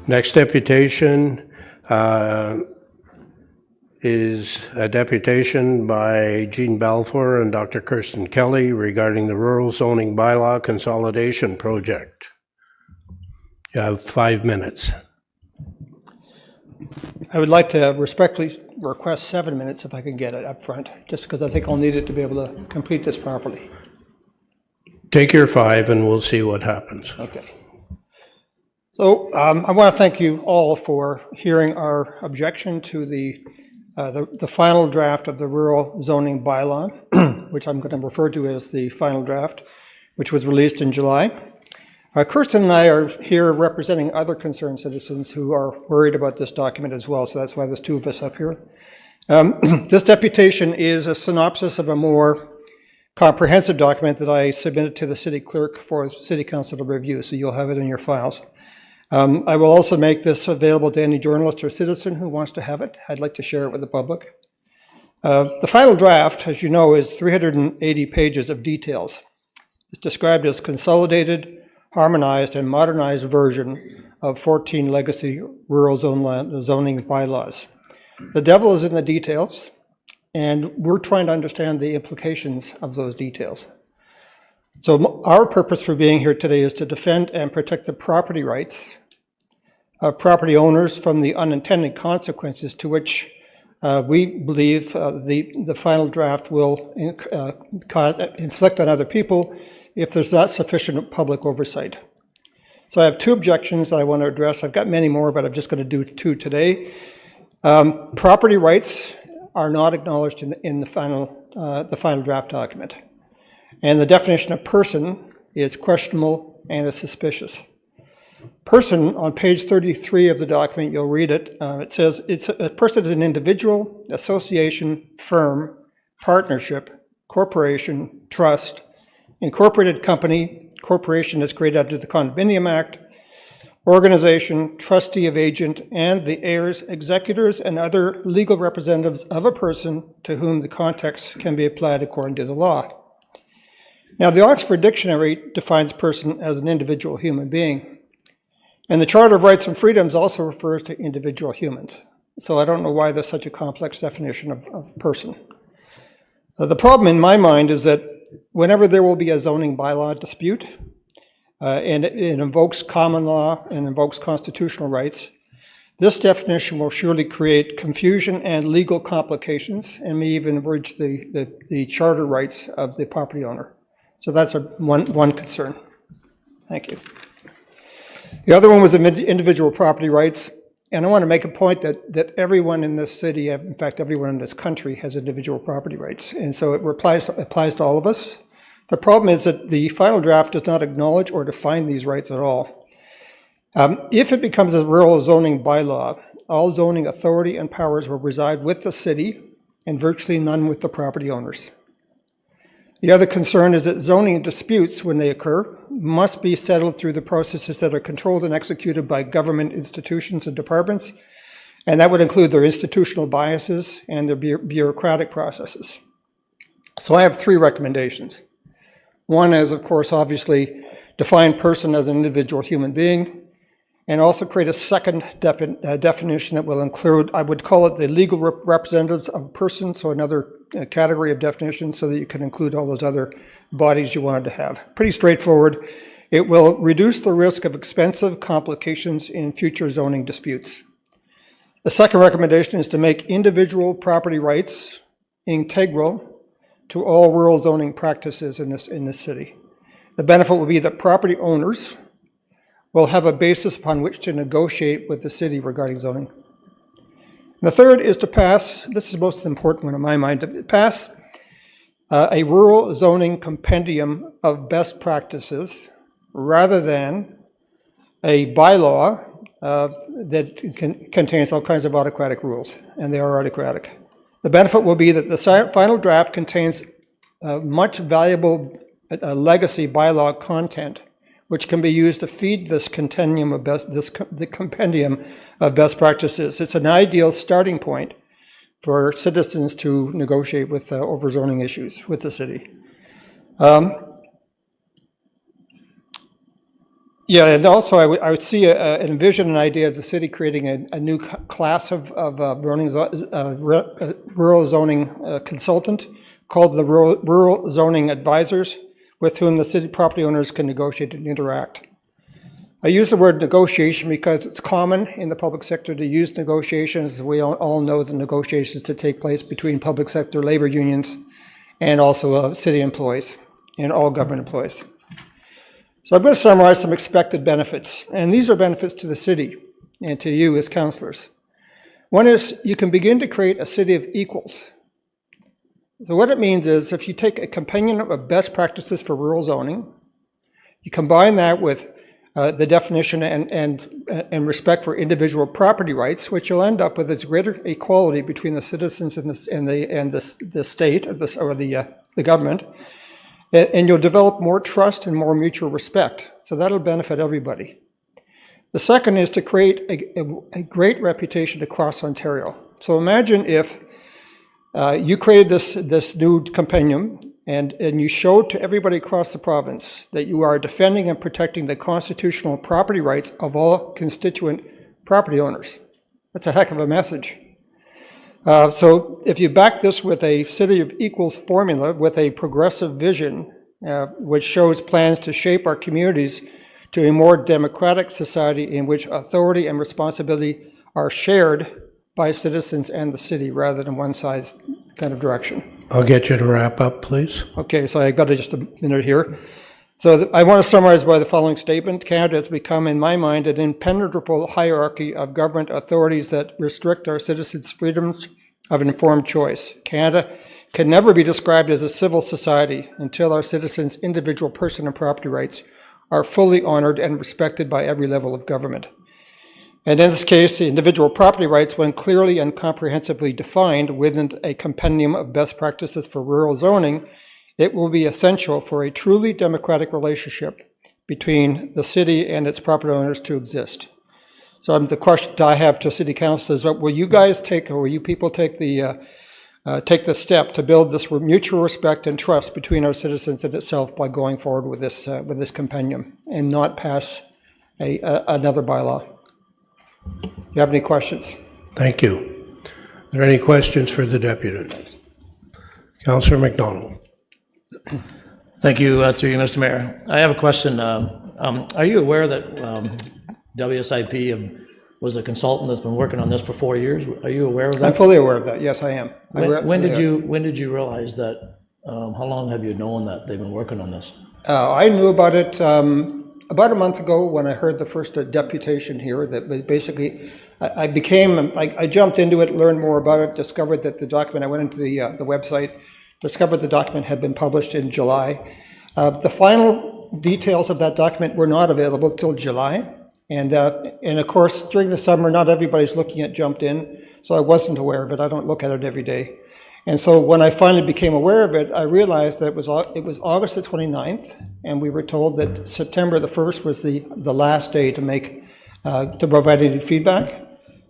Next deputation is a deputation by Jean Balfour and Dr. Kirsten Kelly regarding the Rural Zoning Bylaw Consolidation Project. You have 5 minutes. I would like to respectfully request 7 minutes if I can get it up front, just because I think I'll need it to be able to complete this properly. Take your 5 and we'll see what happens. Okay. So I want to thank you all for hearing our objection to the final draft of the Rural Zoning Bylaw, which I'm going to refer to as the final draft, which was released in July. Kirsten and I are here representing other concerned citizens who are worried about this document as well, so that's why there's 2 of us up here. This deputation is a synopsis of a more comprehensive document that I submitted to the city clerk for city council to review, so you'll have it in your files. I will also make this available to any journalist or citizen who wants to have it. I'd like to share it with the public. The final draft, as you know, is 380 pages of details. It's described as consolidated, harmonized, and modernized version of 14 legacy rural zoning bylaws. The devil is in the details, and we're trying to understand the implications of those details. So our purpose for being here today is to defend and protect the property rights of property owners from the unintended consequences to which we believe the final draft will inflict on other people if there's not sufficient public oversight. So I have 2 objections that I want to address. I've got many more, but I'm just going to do 2 today. Property rights are not acknowledged in the final draft document. And the definition of person is questionable and is suspicious. Person, on page 33 of the document, you'll read it, it says a person is an individual, association, firm, partnership, corporation, trust, incorporated company, corporation is created under the Condominium Act, organization, trustee of agent, and the heirs, executors, and other legal representatives of a person to whom the context can be applied according to the law. Now, the Oxford Dictionary defines person as an individual human being, and the Charter of Rights and Freedoms also refers to individual humans. So I don't know why there's such a complex definition of person. The problem in my mind is that whenever there will be a zoning bylaw dispute, and it invokes common law and invokes constitutional rights, this definition will surely create confusion and legal complications and may even breach the charter rights of the property owner. So that's one concern. Thank you. The other one was the individual property rights. And I want to make a point that everyone in this city, in fact, everyone in this country has individual property rights. And so it applies to all of us. The problem is that the final draft does not acknowledge or define these rights at all. If it becomes a rural zoning bylaw, all zoning authority and powers will reside with the city and virtually none with the property owners. The other concern is that zoning disputes, when they occur, must be settled through the processes that are controlled and executed by government institutions and departments, and that would include their institutional biases and their bureaucratic processes. So I have 3 recommendations. One is, of course, obviously, define person as an individual human being, and also create a second definition that will include, I would call it the legal representatives of a person, so another category of definition so that you can include all those other bodies you wanted to have. Pretty straightforward. It will reduce the risk of expensive complications in future zoning disputes. The second recommendation is to make individual property rights integral to all rural zoning practices in this city. The benefit will be that property owners will have a basis upon which to negotiate with the city regarding zoning. And the third is to pass, this is the most important one in my mind, to pass a rural zoning compendium of best practices rather than a bylaw that contains all kinds of autocratic rules, and they are autocratic. The benefit will be that the final draft contains much valuable legacy bylaw content, which can be used to feed this compendium of best practices. It's an ideal starting point for citizens to negotiate with over zoning issues with the city. Yeah, and also I would see, envision an idea of the city creating a new class of rural zoning consultant called the Rural Zoning Advisors, with whom the city property owners can negotiate and interact. I use the word negotiation because it's common in the public sector to use negotiations. We all know the negotiations to take place between public sector labor unions and also city employees and all government employees. So I'm going to summarize some expected benefits, and these are benefits to the city and to you as councillors. One is you can begin to create a city of equals. So what it means is if you take a compendium of best practices for rural zoning, you combine that with the definition and respect for individual property rights, which you'll end up with is greater equality between the citizens and the state or the government. And you'll develop more trust and more mutual respect. So that'll benefit everybody. The second is to create a great reputation across Ontario. So imagine if you created this new compendium and you showed to everybody across the province that you are defending and protecting the constitutional property rights of all constituent property owners. That's a heck of a message. So if you back this with a city of equals formula with a progressive vision, which shows plans to shape our communities to a more democratic society in which authority and responsibility are shared by citizens and the city rather than one size kind of direction. I'll get you to wrap up, please. Okay, so I got just a minute here. So I want to summarize by the following statement. Canada has become, in my mind, an impenetrable hierarchy of government authorities that restrict our citizens' freedoms of informed choice. Canada can never be described as a civil society until our citizens' individual person and property rights are fully honored and respected by every level of government. And in this case, the individual property rights, when clearly and comprehensively defined within a compendium of best practices for rural zoning, it will be essential for a truly democratic relationship between the city and its property owners to exist. So the question I have to City Council is, will you guys take, or will you people take the step to build this mutual respect and trust between our citizens and itself by going forward with this compendium and not pass another bylaw? Do you have any questions? Thank you. Are there any questions for the deputy? Councillor McDonald. Thank you, through you, Mr. Mayor. I have a question. Are you aware that WSIP was a consultant that's been working on this for 4 years? Are you aware of that? I'm fully aware of that. Yes, I am. When did you realize that? How long have you known that they've been working on this? I knew about it about a month ago when I heard the first deputation here. That basically, I jumped into it, learned more about it, discovered that the document. I went into the website, discovered the document had been published in July. The final details of that document were not available till July. And of course, during the summer, not everybody's looking at Jumped In, so I wasn't aware of it. I don't look at it every day. And so when I finally became aware of it, I realized that it was August the 29th, and we were told that September the 1st was the last day to provide any feedback.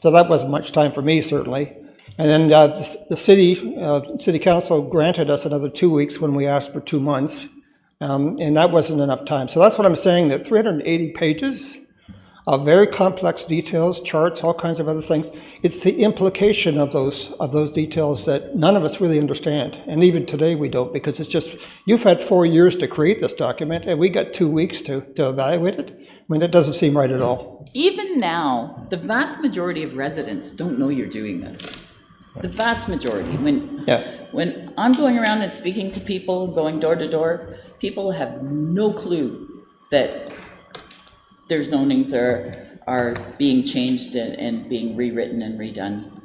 So that wasn't much time for me, certainly. And then the city council granted us another 2 weeks when we asked for 2 months, and that wasn't enough time. So that's what I'm saying, that 380 pages of very complex details, charts, all kinds of other things. It's the implication of those details that none of us really understand. And even today we don't, because it's just, you've had 4 years to create this document and we got 2 weeks to evaluate it. I mean, it doesn't seem right at all. Even now, the vast majority of residents don't know you're doing this. The vast majority. When I'm going around and speaking to people, going door to door, people have no clue that their zonings are being changed and being rewritten and redone,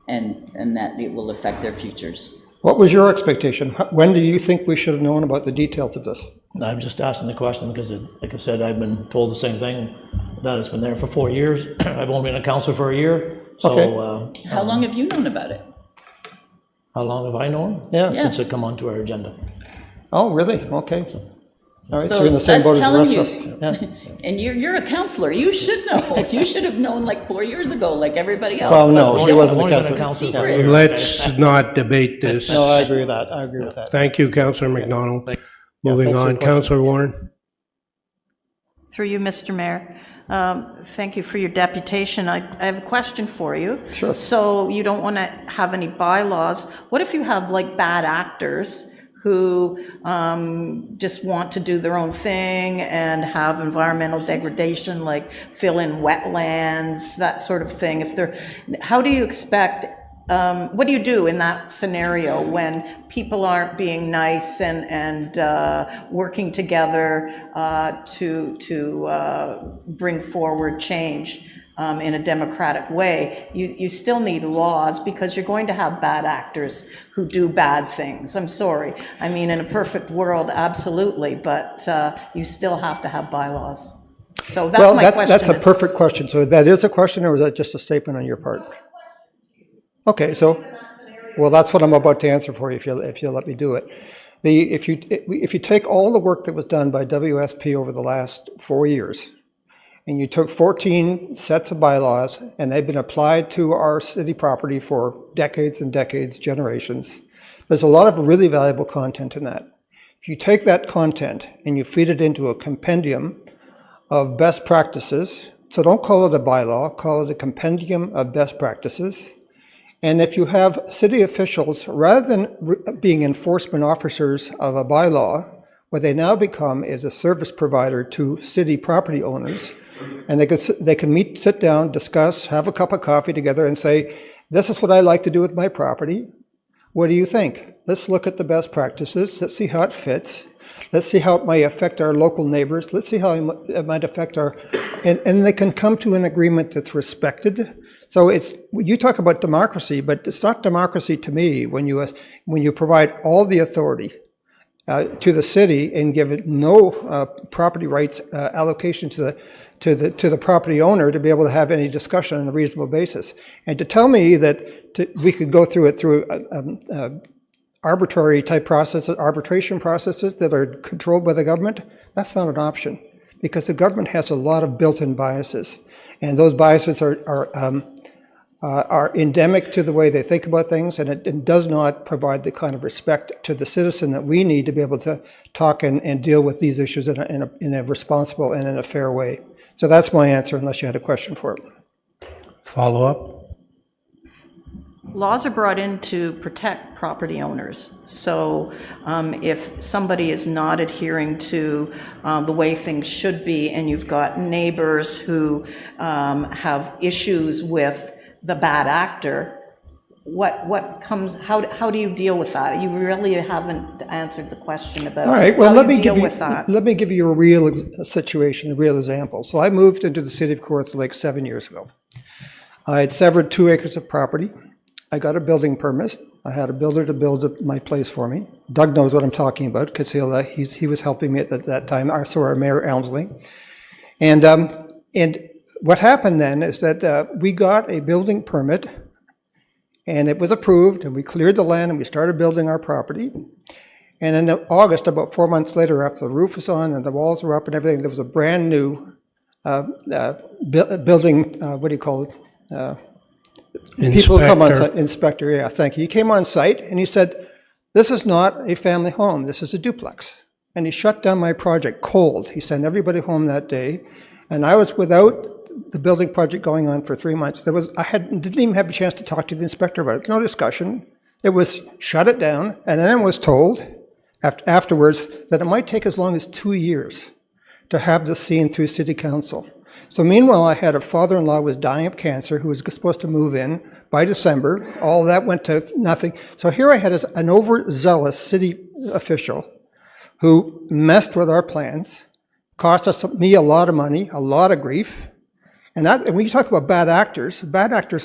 and that it will affect their futures. What was your expectation? When do you think we should have known about the details of this? I'm just asking the question because, like I said, I've been told the same thing, that it's been there for 4 years. I've only been a councillor for a year. So, okay. How long have you known about it? How long have I known? Yeah. Since it come onto our agenda. Oh, really? Okay. All right, so you're in the same that's boat as the rest telling of us. Yeah. And you're a councillor. You should know. You should have known like 4 years ago, like everybody else. Well, no, he wasn't a Only been a councillor. councillor. Yeah. Let's not debate this. No, I agree with that. I agree with that. Thank you, Councillor McDonald. Yeah, Moving thanks for on, your question. Councillor Warren. Through you, Mr. Mayor. Thank you for your deputation. I have a question for you. Sure. So you don't want to have any bylaws. What if you have like bad actors who just want to do their own thing and have environmental degradation, like fill in wetlands, that sort of thing? How do you expect, what do you do in that scenario when people aren't being nice and working together to bring forward change in a democratic way? You still need laws because you're going to have bad actors who do bad things. I'm sorry. I mean, in a perfect world, absolutely, but you still have to have bylaws. So that's my question. That's a perfect question. So that is a question, or was that just a statement on your part? Okay, so, well, that's what I'm about to answer for you if you'll let me do it. If you take all the work that was done by WSP over the last 4 years, and you took 14 sets of bylaws, and they've been applied to our city property for decades and decades, generations, there's a lot of really valuable content in that. If you take that content and you feed it into a compendium of best practices, so don't call it a bylaw, call it a compendium of best practices. And if you have city officials, rather than being enforcement officers of a bylaw, what they now become is a service provider to city property owners. And they can meet, sit down, discuss, have a cup of coffee together and say, this is what I like to do with my property. What do you think? Let's look at the best practices. Let's see how it fits. Let's see how it might affect our local neighbors. Let's see how it might affect and they can come to an agreement that's respected. So you talk about democracy, but it's not democracy to me when you provide all the authority to the city and give it no property rights allocation to the property owner to be able to have any discussion on a reasonable basis. And to tell me that we could go through it through arbitrary type processes, arbitration processes that are controlled by the government, that's not an option, because the government has a lot of built-in biases, and those biases are endemic to the way they think about things, and it does not provide the kind of respect to the citizen that we need to be able to talk and deal with these issues in a responsible and in a fair way. So that's my answer, unless you had a question for it. Follow up? Laws are brought in to protect property owners. So if somebody is not adhering to the way things should be, and you've got neighbors who have issues with the bad actor, how do you deal with that? You really haven't answered the question about all right, well, how you deal with that. Let me give you a real situation, a real example. So I moved into the city of Kawartha Lake 7 years ago. I had severed 2 acres of property. I got a building permit. I had a builder to build my place for me. Doug knows what I'm talking about because he was helping me at that time. So our Mayor Elmsley. And what happened then is that we got a building permit, and it was approved, and we cleared the land and we started building our property. And in August, about 4 months later, after the roof was on and the walls were up and everything, there was a brand new building, what do you call it? People who come on site, inspector, yeah, thank you. He came on site and he said, this is not a family home, this is a duplex. And he shut down my project cold. He sent everybody home that day. And I was without the building project going on for 3 months. Didn't even have a chance to talk to the inspector about it. No discussion. It was shut it down, and then I was told afterwards that it might take as long as 2 years to have this seen through city council. So meanwhile, I had a father-in-law who was dying of cancer who was supposed to move in by December. All that went to nothing. So here I had an overzealous city official who messed with our plans, cost me a lot of money, a lot of grief. And when you talk about bad actors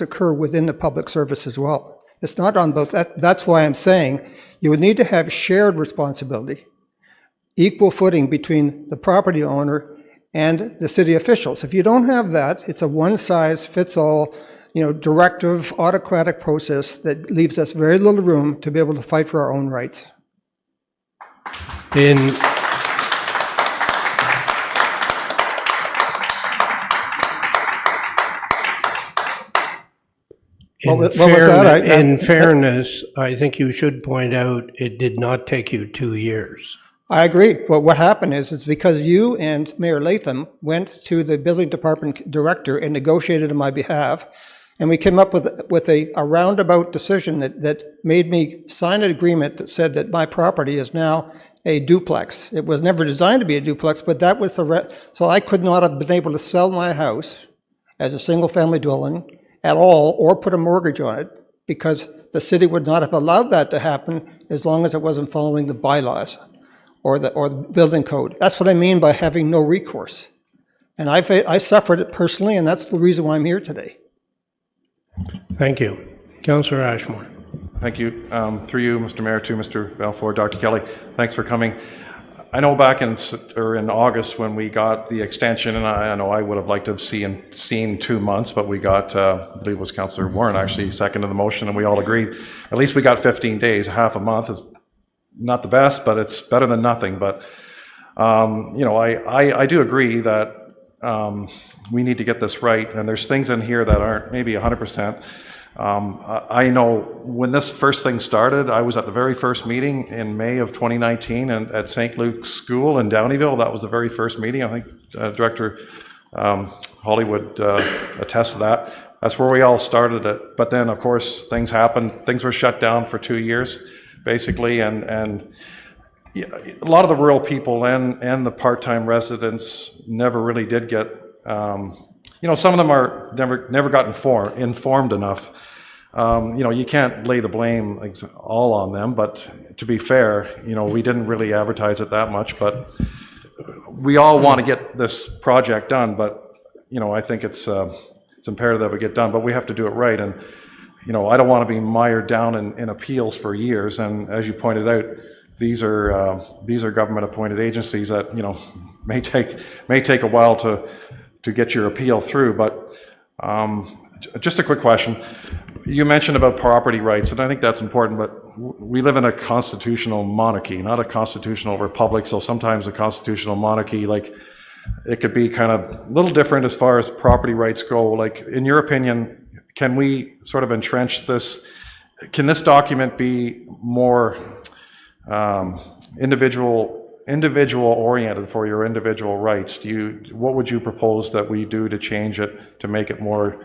occur within the public service as well. It's not on both. That's why I'm saying you would need to have shared responsibility, equal footing between the property owner and the city officials. If you don't have that, it's a one-size-fits-all, directive, autocratic process that leaves us very little room to be able to fight for our own rights. In fairness, I think you should point out it did not take you 2 years. I agree. But what happened is it's because you and Mayor Latham went to the building department director and negotiated on my behalf, and we came up with a roundabout decision that made me sign an agreement that said that my property is now a duplex. It was never designed to be a duplex, but that was so I could not have been able to sell my house as a single-family dwelling at all, or put a mortgage on it, because the city would not have allowed that to happen as long as it wasn't following the bylaws or the building code. That's what I mean by having no recourse. And I suffered it personally, and that's the reason why I'm here today. Thank you. Councillor Ashmore. Thank you. Through you, Mr. Mayor, to Mr. Balfour, Dr. Kelly, thanks for coming. I know back in August when we got the extension, and I know I would have liked to have seen 2 months, but we got, I believe it was Councillor Warren actually seconded the motion, and we all agreed. At least we got 15 days, half a month is not the best, but it's better than nothing. But, you know, I do agree that we need to get this right, and there's things in here that aren't maybe 100%. I know when this first thing started, I was at the very first meeting in May of 2019 and at St. Luke's School in Downeyville. That was the very first meeting. I think Director Hollywood attest to that. That's where we all started it. But then, of course, things happened. Things were shut down for 2 years, basically, and a lot of the rural people and the part-time residents never really did get. You know, some of them are never got informed enough. You know, you can't lay the blame all on them, but to be fair, you know, we didn't really advertise it that much, but we all want to get this project done, but, you know, I think it's imperative that we get done, but we have to do it right. And, you know, I don't want to be mired down in appeals for years. And as you pointed out, these are government appointed agencies that, you know, may take a while to get your appeal through. But just a quick question. You mentioned about property rights, and I think that's important, but we live in a constitutional monarchy, not a constitutional republic, so sometimes a constitutional monarchy, like, it could be kind of a little different as far as property rights go. Like, in your opinion, can we sort of entrench this? Can this document be more individual oriented for your individual rights? What would you propose that we do to change it, to make it more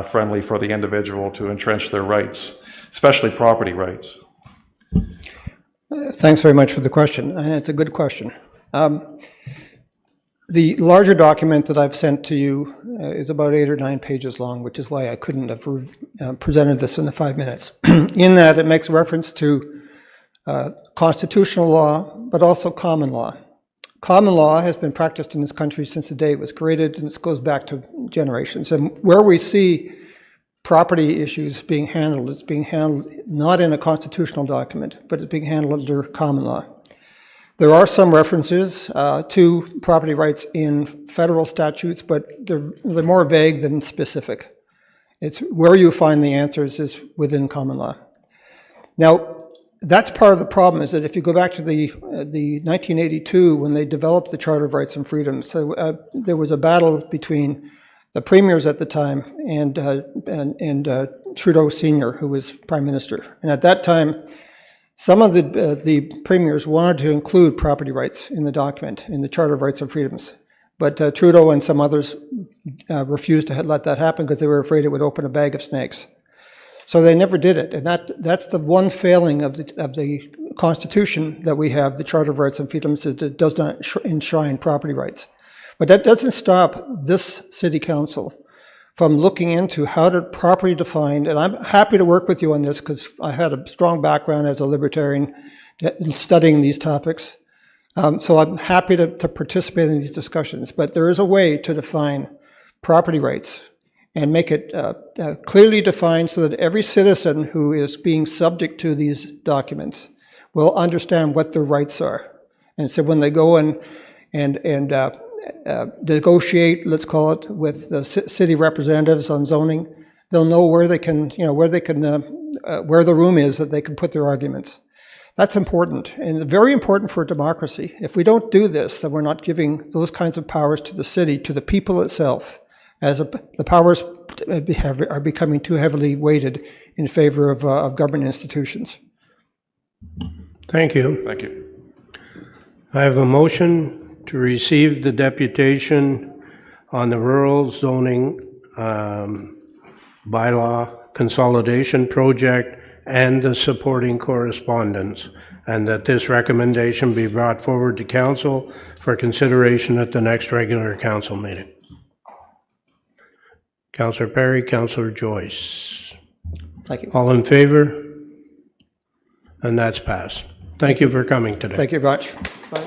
friendly for the individual to entrench their rights, especially property rights? Thanks very much for the question, and it's a good question. The larger document that I've sent to you is about 8 or 9 pages long, which is why I couldn't have presented this in the 5 minutes. In that, it makes reference to constitutional law, but also common law. Common law has been practiced in this country since the day it was created, and it goes back to generations. And where we see property issues being handled, it's being handled not in a constitutional document, but it's being handled under common law. There are some references to property rights in federal statutes, but they're more vague than specific. It's where you find the answers is within common law. Now, that's part of the problem, is that if you go back to the 1982, when they developed the Charter of Rights and Freedoms, so there was a battle between the premiers at the time and Trudeau Sr., who was Prime Minister. And at that time, some of the premiers wanted to include property rights in the document, in the Charter of Rights and Freedoms. But Trudeau and some others refused to let that happen because they were afraid it would open a bag of snakes. So they never did it, and that's the one failing of the Constitution that we have, the Charter of Rights and Freedoms, that it does not enshrine property rights. But that doesn't stop this City Council from looking into how to properly define, and I'm happy to work with you on this because I had a strong background as a libertarian studying these topics. So I'm happy to participate in these discussions, but there is a way to define property rights and make it clearly defined so that every citizen who is being subject to these documents will understand what their rights are. And so when they go and negotiate, let's call it, with the city representatives on zoning, they'll know where they can, where the room is that they can put their arguments. That's important, and very important for democracy. If we don't do this, then we're not giving those kinds of powers to the city, to the people itself, as the powers are becoming too heavily weighted in favor of government institutions. Thank you. Thank you. I have a motion to receive the deputation on the rural zoning bylaw consolidation project and the supporting correspondence, and that this recommendation be brought forward to council for consideration at the next regular council meeting. Councillor Perry, Councillor Joyce. Thank you. All in favor? And that's passed. Thank you for coming today. Thank you very much. Bye.